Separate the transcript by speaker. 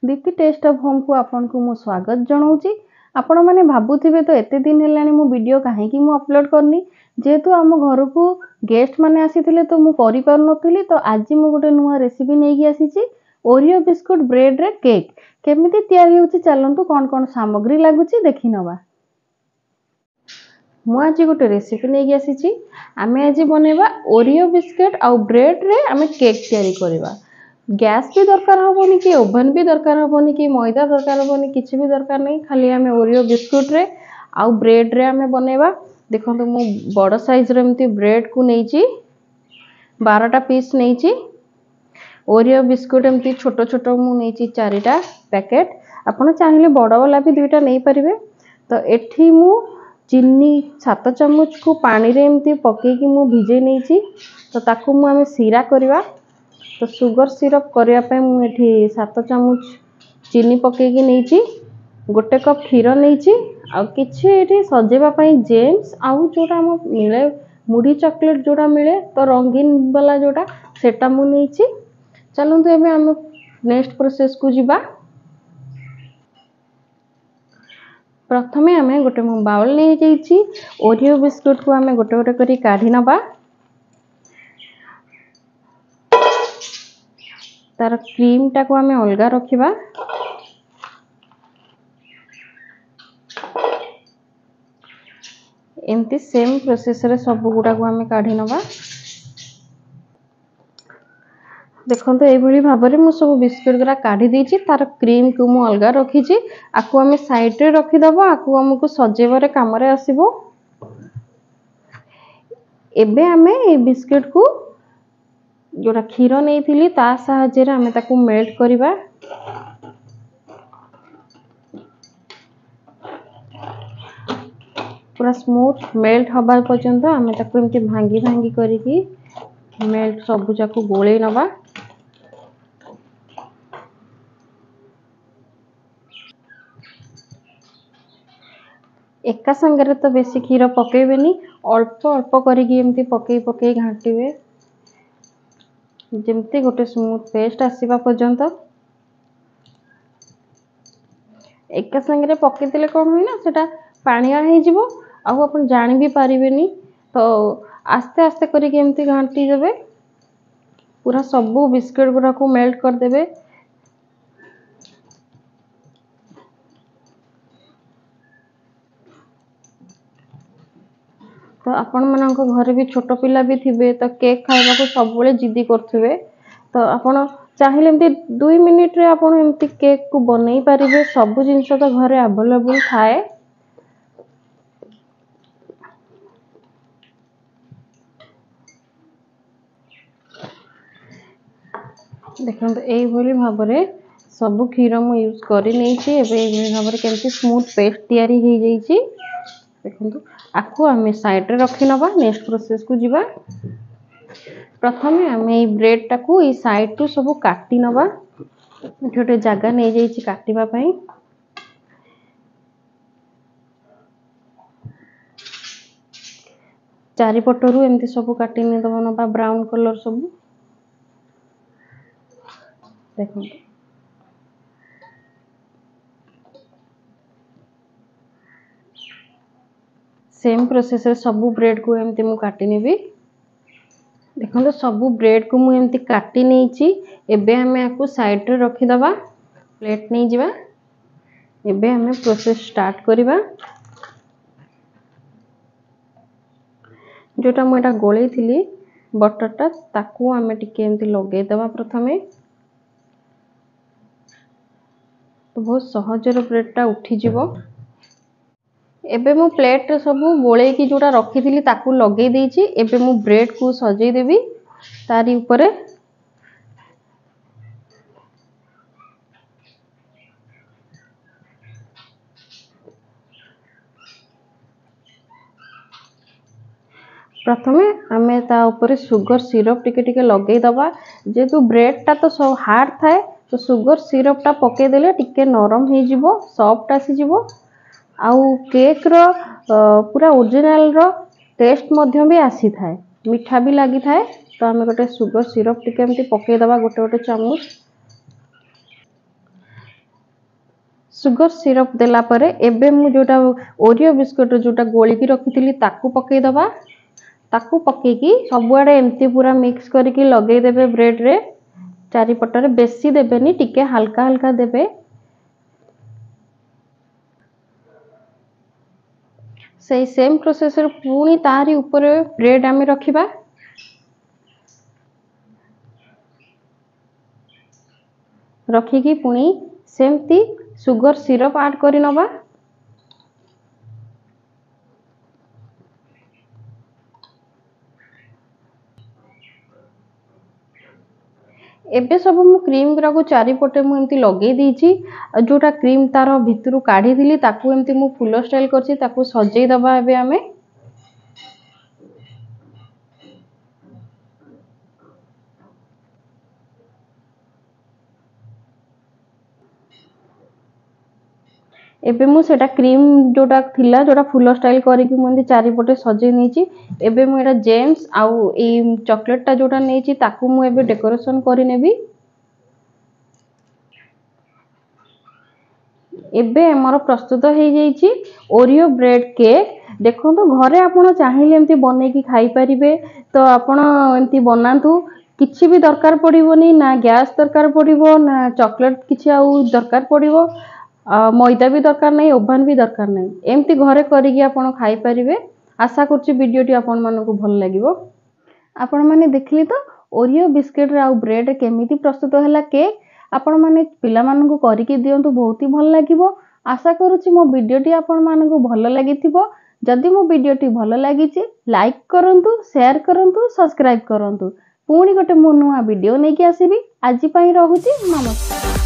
Speaker 1: Deepti test of home को आपन को मु स्वागत जनाऊँगी। आपण माने भाबुथिबे तो एते दिन हेलानी मु वीडियो काहेकि मु अपलोड करनी जेहेतु आम घर को गेस्ट माने आसीथिले तो मु करि पार नथिली। तो आज मु गोटे नुआ रेसिपी नेकी आसीची ओरियो बिस्कुट ब्रेड रे केक केमिति तयारी होची चलंतु कोन कोन सामग्री लागुची देखि नबा। मु आज गोटे रेसिपी नेकी आसीची आमे आज बनेबा ओरियो बिस्कुट आ ब्रेड रे आमे केक तयारी करबा। गैस भी दरकार होबनी कि ओवन भी दरकार होबनी कि मैदा दरकार होबनी किछि भी दरकार नहीं। खाली आमे ओरियो बिस्कुट रे आ ब्रेड रे आमे बनेबा। देखंतु मु बड़ साइज रे एमती ब्रेड को नेइची 12टा पीस नेइची। ओरियो बिस्कुट एमती छोटो छोटो मु नेइची 4टा पैकेट। आपण चाहिले बड़ वाला भी 2टा नै परिबे। तो एठी मु चीनी 7 चम्मच को पानी रे एमती पके कि मु भिजे नेइची। तो ताकू मु आमे सीरा करबा। तो सुगर सिरप करया पे मु एठी 7 चम्मच चीनी पके कि नेइची। गोटे कप क्षीर नेइची आ किछि एठी सजेबा पई जेम्स आउ जोटा हम मिले मुड़ी चॉकलेट जोटा मिले तो रंगीन वाला जोटा सेटा मु नेइची। चलंतु एबे हम नेक्स्ट प्रोसेस को जिबा। प्रथमे हमें गोटे मु बाउल नै जाईची ओरियो बिस्कुट को हमें गोटे गोटे करी काढी नबा। तार क्रीम टा को हमें अलगा रखिबा। एमती सेम प्रोसेस रे सब गुडा को हमें काढी नबा। देखंतु एई भली भाबरे मु सब बिस्कुट गुरा काढी देछि। तार क्रीम को मु अलगा रखिछि। आकु हमें साइड रे रखि दबो। आकु हमकु सजेबरे काम रे आसीबो। एबे हमें ए बिस्कुट को जोटा क्षीर नेइथिली ता सहाय्य रे हमें ताकू मेल्ट करिबा। पूरा स्मूथ मेल्ट हबा पर्यंत हमें ताकू एमती भांगी भांगी करिकी मेल्ट सब जाको गोळे नबा। एका संगे तो बेसी क्षीर पकेबेनी अल्प अल्प करिकी एमती पके पके घांटीबे जेमती गोटे स्मूथ पेस्ट आसीबा पर्यंत। एका संगे पके देले कोन होई ना सेटा पानिया हे जिवो आ अपन जानि भी पारिबेनी। तो आस्ते आस्ते करिकी एमती घांटी देबे। पूरा सब बिस्कुट गुरा को मेल्ट कर देबे। तो आपण मानक घरे भी छोट पिला भी थिबे तो केक खाइबा को सब बेले जिद्दी करथिबे। तो आपण चाहिले एमती 2 मिनिट रे आपण एमती केक को बनै पारिबे। सब जिंस तो घरे अवेलेबल थाए। देखंतु एई भली भाबरे सब क्षीर मु यूज करि नैछि। एबे एई भली भाबरे केमती स्मूथ पेस्ट तयारी हे जाईछि। देखंतु आखु हमें साइड रे रखि नबा। नेक्स्ट प्रोसेस को जिबा। प्रथमे हमें ए ब्रेड टाकू ए साइड टू सब काटी नबा। छोटे जगह नै जाईछि काटिबा पई। चारि पटरू एमती सब काटी नै दबा नबा ब्राउन कलर सब। देखंतु सेम प्रोसेस रे सब ब्रेड को एमती मु काटी नेबी। देखंतु सब ब्रेड को मु एमती काटी नैछि। एबे हमें आकु साइड रे रखि दबा। प्लेट नै जिबा। एबे हमें प्रोसेस स्टार्ट करिबा। जोटा मु एटा गोळे थिली बटरटा ताकू हमें टिके एमती लगे दबा प्रथमे। तो बहुत सहज रे ब्रेड टा उठी जिवो। एबे मु प्लेट रे सब गोळे की जोटा रखी थिली ताकू लगे देछि। एबे मु ब्रेड को सजै देबी तारी ऊपरे। प्रथमे हमें ता ऊपर सुगर सिरप टिके टिके लगे दबा। जेतु ब्रेड टा तो सब हार्ड थाए तो सुगर सिरप टा पके देले टिके नरम हे जिवो सॉफ्ट आसी जिवो। आउ केक रो पूरा ओरिजिनल रो टेस्ट मध्य भी आसी थाए मीठा भी लगी थाए। तो हमें गोटे सुगर सिरप टिके एमती पके दबा गोटे गोटे चम्मच। सुगर सिरप देला परे एबे मु जोटा ओरियो बिस्कुट जोटा गोली रखी ताकू पकई दबा ताकू पकईकी सबुआडे एमती पूरा मिक्स करके लगे देबे ब्रेड रे चारिपटरे बेसी देबेनी टिके हल्का हल्का देबे सही सेम प्रोसेस रे पुणी तारी ऊपर ब्रेड आमे रखिबा रखिकी पुणी सेमती सुगर सिरप ऐड करी नबा एबे सब मु क्रीम गुरा को चारिपटे मु एमती लगे देछि जोटा क्रीम तार भितरु काढी दिली ताकू एमती मु फुल स्टाइल करछि ताकू सजेई दबा एबे आमे एबे मु सेटा क्रीम जोटा थिला जोटा फुल स्टाइल करिकि मु एमती चारिपटे सजेई नेछि एबे मु एटा जेम्स आउ ए चॉकलेट टा जोटा नेछि ताकू मु एबे डेकोरेशन करि नेबी एबे हमर प्रस्तुत हो जाइछि ओरियो ब्रेड केक देखो तो घरे आपण चाहिए एमती बनै की खाई परिबे तो आपण एमती बनातु किछि भी दरकार पड़िबोनी ना गैस दरकार पड़िबो ना चॉकलेट किछि आउ दरकार पड़िबो मैदा भी दरकार नहीं ओवन भी दरकार नहीं एमती घरे करिकि आपण खाई परिबे आशा करछि वीडियोटी आपण मानको भल लागिबो आपण माने देखली तो ओरियो बिस्किट रे आउ ब्रेड केमिति प्रस्तुत होला केक आपण माने पिला मानको करिकि दियंतु बहुत ही भल लागिबो आशा करूछि मो वीडियोटी आपण मानको भल लागिथिबो जदि मो वीडियोटी भल लागिछि लाइक करंतु शेयर करंतु सब्सक्राइब करंतु पुणी गोटे मो नुआ वीडियो नेकी आसीबी आज पई रहूछि नमस्कार।